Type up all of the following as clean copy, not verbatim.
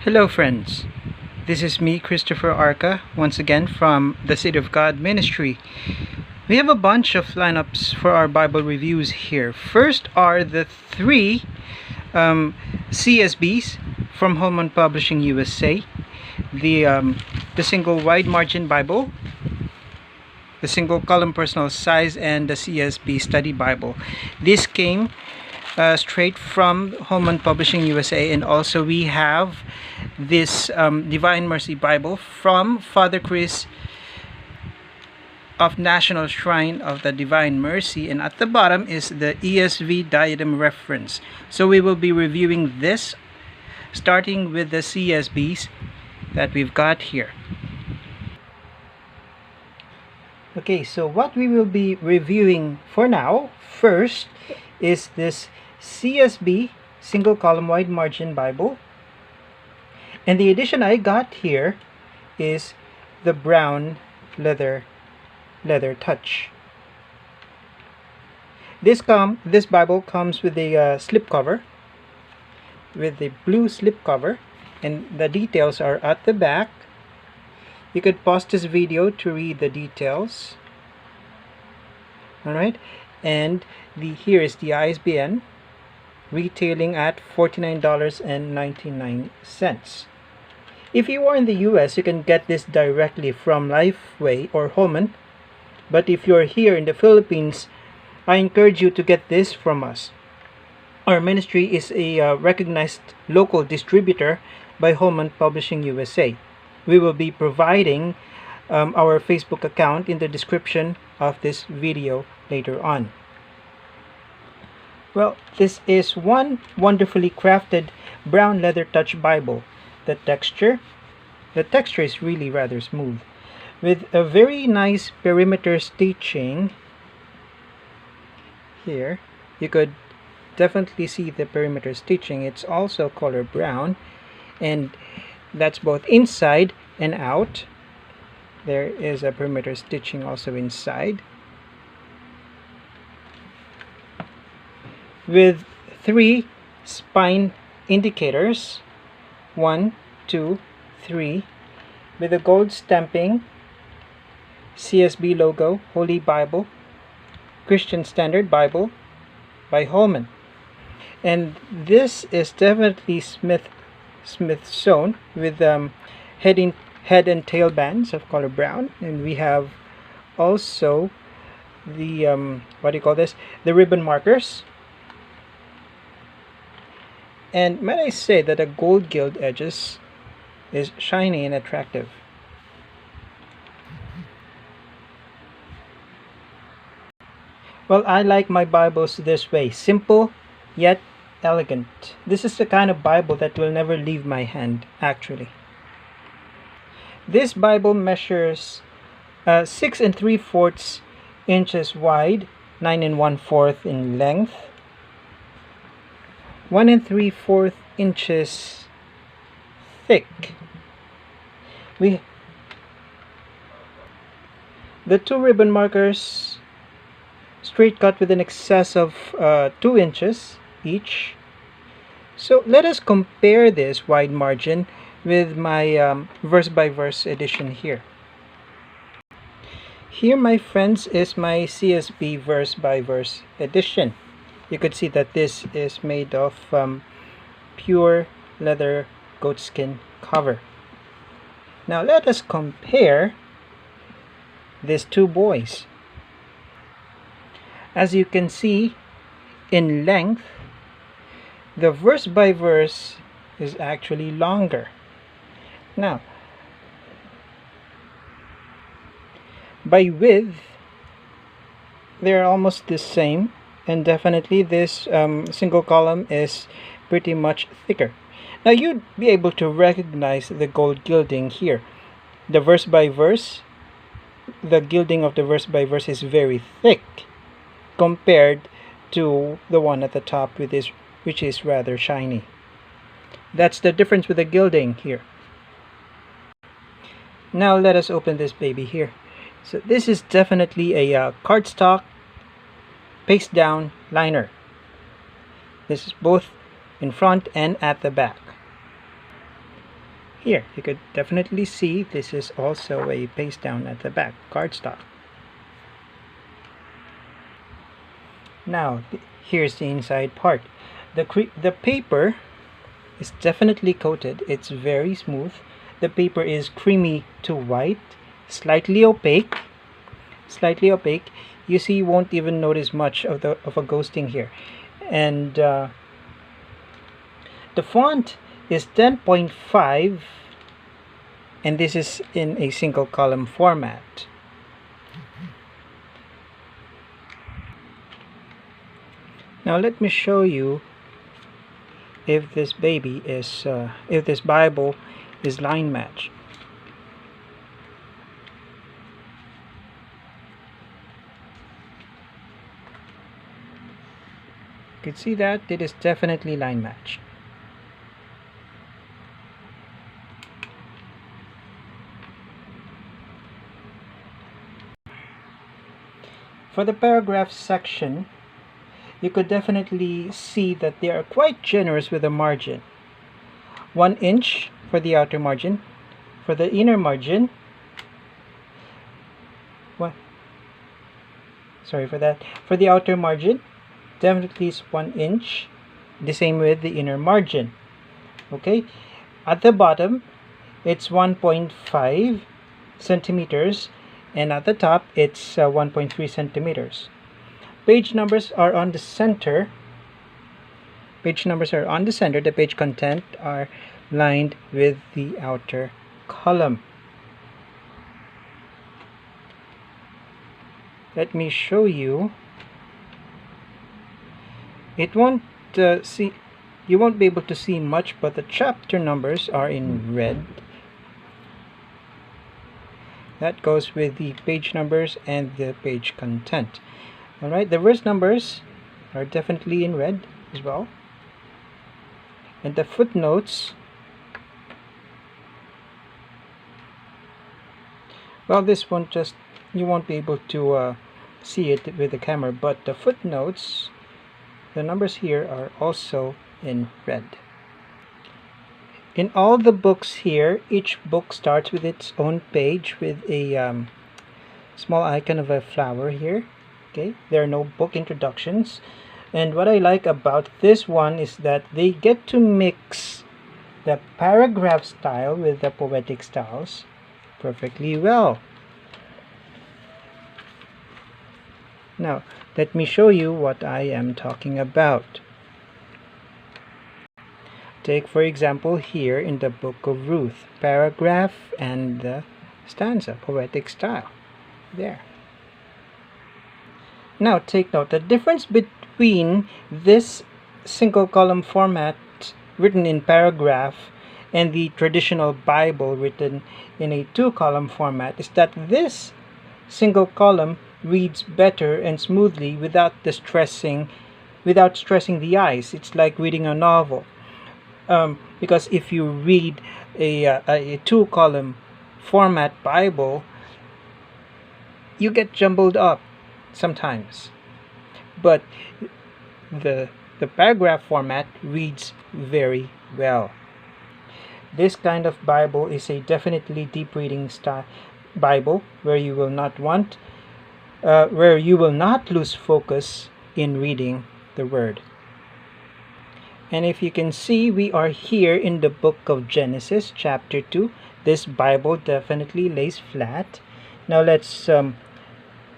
Hello friends, this is me, Christopher Arca, once again from the City of God Ministry. We have a bunch of lineups for our Bible reviews here. First are the three CSBs from Holman Publishing USA, the single wide margin Bible, the single column personal size, and the CSB study Bible. This came straight from Holman Publishing USA, and also we have this Divine Mercy Bible from Father Chris of National Shrine of the Divine Mercy, and at the bottom is the ESV Diadem Reference. So we will be reviewing this starting with the CSBs that we've got here. Okay, so what we will be reviewing for now first is this CSB single column wide margin Bible, and the edition I got here is the brown Leathertouch. This Bible comes with a slipcover, with the blue slipcover, and the details are at the back. You could pause this video to read the details. Alright, and here is the ISBN, retailing at $49.99. If you are in the US, you can get this directly from Lifeway or Holman, but if you're here in the Philippines, I encourage you to get this from us. Our ministry is a recognized local distributor by Holman Publishing USA. We will be providing our Facebook account in the description of this video later on. Well, this is one wonderfully crafted brown Leathertouch Bible. The texture is really rather smooth, with a very nice perimeter stitching. Here you could definitely see the perimeter stitching. It's also color brown, and that's both inside and out. There is a perimeter stitching also inside, with 3 spine indicators, 1, 2, 3, with a gold stamping, CSB logo, Holy Bible, Christian Standard Bible by Holman. And this is definitely Smith sewn with head and tail bands of color brown, and we have also the the ribbon markers. And might I say that the gold gilt edges is shiny and attractive. Well, I like my Bibles this way, simple yet elegant. This is the kind of Bible that will never leave my hand, actually. This Bible measures 6 3/4 inches wide, 9 1/4 in length, 1 3/4 inches thick. The 2 ribbon markers straight cut with an excess of 2 inches each. So let us compare this wide margin with my verse by verse edition here. Here, my friends, is my CSB verse by verse edition. You could see that this is made of pure leather goatskin cover. Now let us compare these two boys. As you can see, in length, the verse by verse is actually longer. Now, by width, they're almost the same, and definitely this single column is pretty much thicker. Now you'd be able to recognize the gold gilding here. The verse by verse, the gilding of the verse by verse is very thick compared to the one at the top, which is rather shiny. That's the difference with the gilding here. Now let us open this baby here. So this is definitely a cardstock paste down liner. This is both in front and at the back. Here, you could definitely see this is also a paste down at the back, cardstock. Now, here's the inside part. The paper is definitely coated. It's very smooth. The paper is creamy to white, slightly opaque. Slightly opaque. You see, you won't even notice much of a ghosting here. And the font is 10.5, and this is in a single column format. Now let me show you if this baby is if this Bible is line matched. You can see that it is definitely line matched. For the paragraph section, you could definitely see that they are quite generous with the margin. 1 inch for the outer margin. For the inner margin, for the outer margin, definitely is 1 inch. The same with the inner margin. Okay, at the bottom, it's 1.5 centimeters, and at the top, it's 1.3 centimeters. Page numbers are on the center. Page numbers are on the center. The page content are lined with the outer column. Let me show you. It won't you won't be able to see much, but the chapter numbers are in red. That goes with the page numbers and the page content. Alright, the verse numbers are definitely in red as well. And the footnotes, well, this one you won't be able to see it with the camera, but the footnotes, the numbers here are also in red. In all the books here, each book starts with its own page with a small icon of a flower here. Okay, there are no book introductions. And what I like about this one is that they get to mix the paragraph style with the poetic styles perfectly well. Now, let me show you what I am talking about. Take, for example, here in the book of Ruth, paragraph and the stanza, poetic style. There. Now, take note, the difference between this single column format written in paragraph and the traditional Bible written in a 2-column format is that this single column reads better and smoothly without stressing the eyes. It's like reading a novel. Because if you read a 2-column format Bible, you get jumbled up sometimes. But the paragraph format reads very well. This kind of Bible is a definitely deep reading style Bible where you will not lose focus in reading the word. And if you can see, we are here in the book of Genesis, chapter 2. This Bible definitely lays flat. Now let's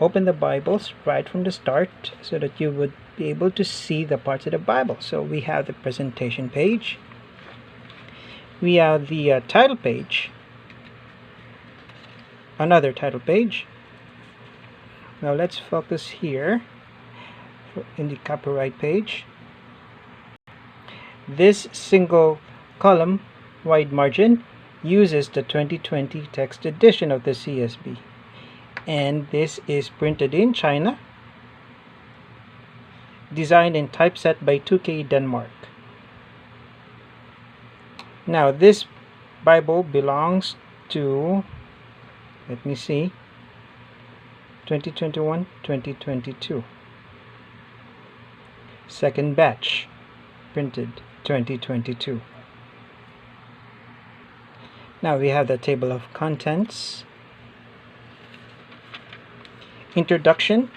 open the Bibles right from the start so that you would be able to see the parts of the Bible. So we have the presentation page. We have the title page. Another title page. Now let's focus here in the copyright page. This single column wide margin uses the 2020 text edition of the CSB, and this is printed in China, designed and typeset by 2K Denmark. Now this Bible belongs to, let me see, 2021-2022. Second batch, printed 2022. Now we have the table of contents, introduction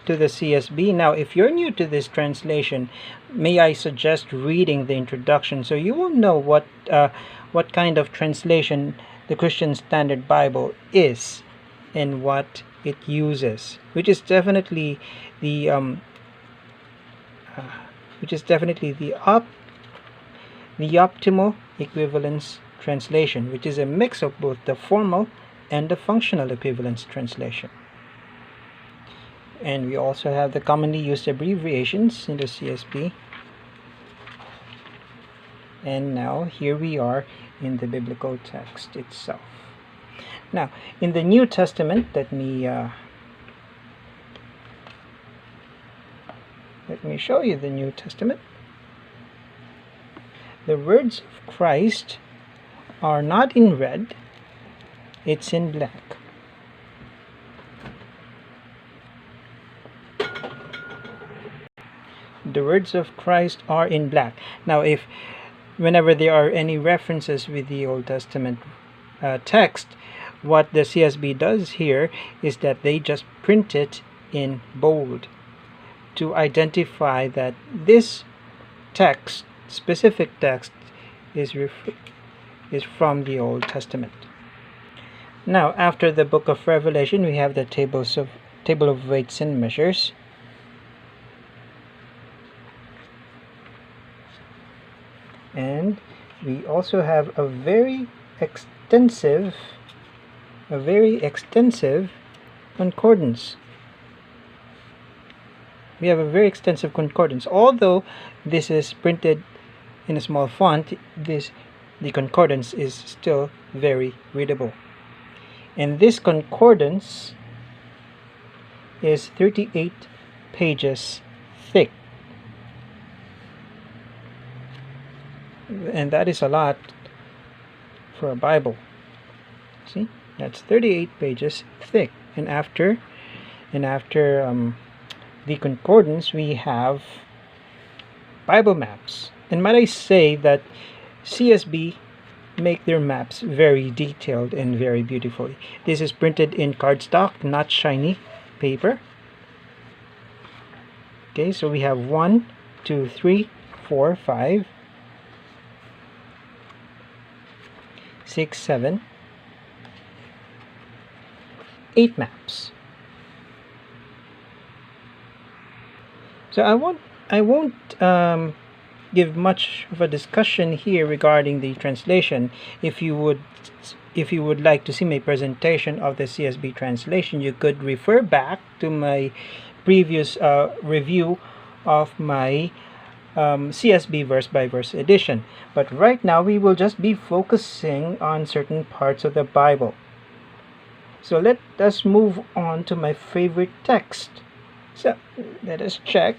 to the CSB. Now if you're new to this translation, may I suggest reading the introduction so you will know what kind of translation the Christian Standard Bible is and what it uses, which is definitely the optimal equivalence translation, which is a mix of both the formal and the functional equivalence translation. And we also have the commonly used abbreviations in the CSB. And now here we are in the biblical text itself. Now in the New Testament, let me show you the New Testament. The words of Christ are not in red, it's in black. The words of Christ are in black. Now whenever there are any references with the Old Testament text, what the CSB does here is that they just print it in bold to identify that this text, specific text, is from the Old Testament. Now after the book of Revelation, we have the table of weights and measures. And we also have a very extensive concordance. We have a very extensive concordance. Although this is printed in a small font, the concordance is still very readable. And this concordance is 38 pages thick. And that is a lot for a Bible. See, that's 38 pages thick. And after the concordance, we have Bible maps. And might I say that CSB make their maps very detailed and very beautifully. This is printed in cardstock, not shiny paper. Okay, so we have 1, 2, 3, 4, 5, 6, 7, 8 maps. So I won't give much of a discussion here regarding the translation. If you would like to see my presentation of the CSB translation, you could refer back to my previous review of my CSB verse by verse edition. But right now we will just be focusing on certain parts of the Bible. So let us move on to my favorite text. So let us check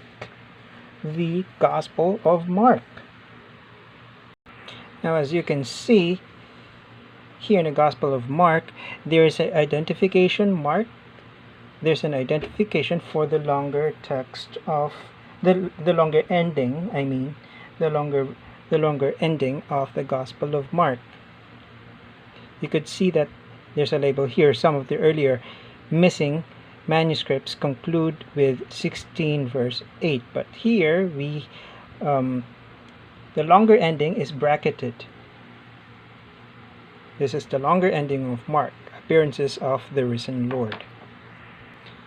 the Gospel of Mark. Now as you can see here in the Gospel of Mark, there is an identification mark. There's an identification for the longer text of the longer ending, the longer ending of the Gospel of Mark. You could see that there's a label here. Some of the earlier missing manuscripts conclude with 16 verse 8, but here the longer ending is bracketed. This is the longer ending of Mark, appearances of the risen Lord.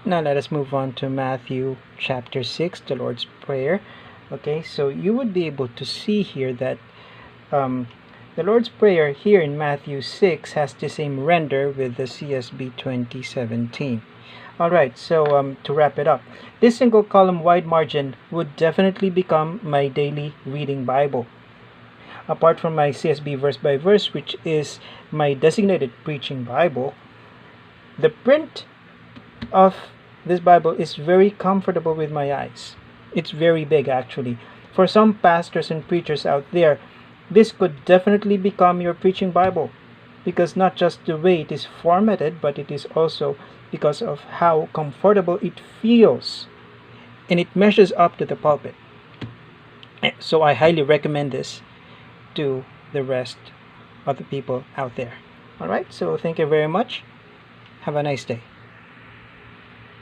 Now let us move on to Matthew chapter 6, the Lord's Prayer. Okay, so you would be able to see here that the Lord's Prayer here in Matthew 6 has the same render with the CSB 2017. Alright, so to wrap it up, this single column wide margin would definitely become my daily reading Bible. Apart from my CSB verse by verse, which is my designated preaching Bible, the print of this Bible is very comfortable with my eyes. It's very big actually. For some pastors and preachers out there, this could definitely become your preaching Bible, because not just the way it is formatted, but it is also because of how comfortable it feels, and it measures up to the pulpit. So I highly recommend this to the rest of the people out there. All right, so thank you very much. Have a nice day.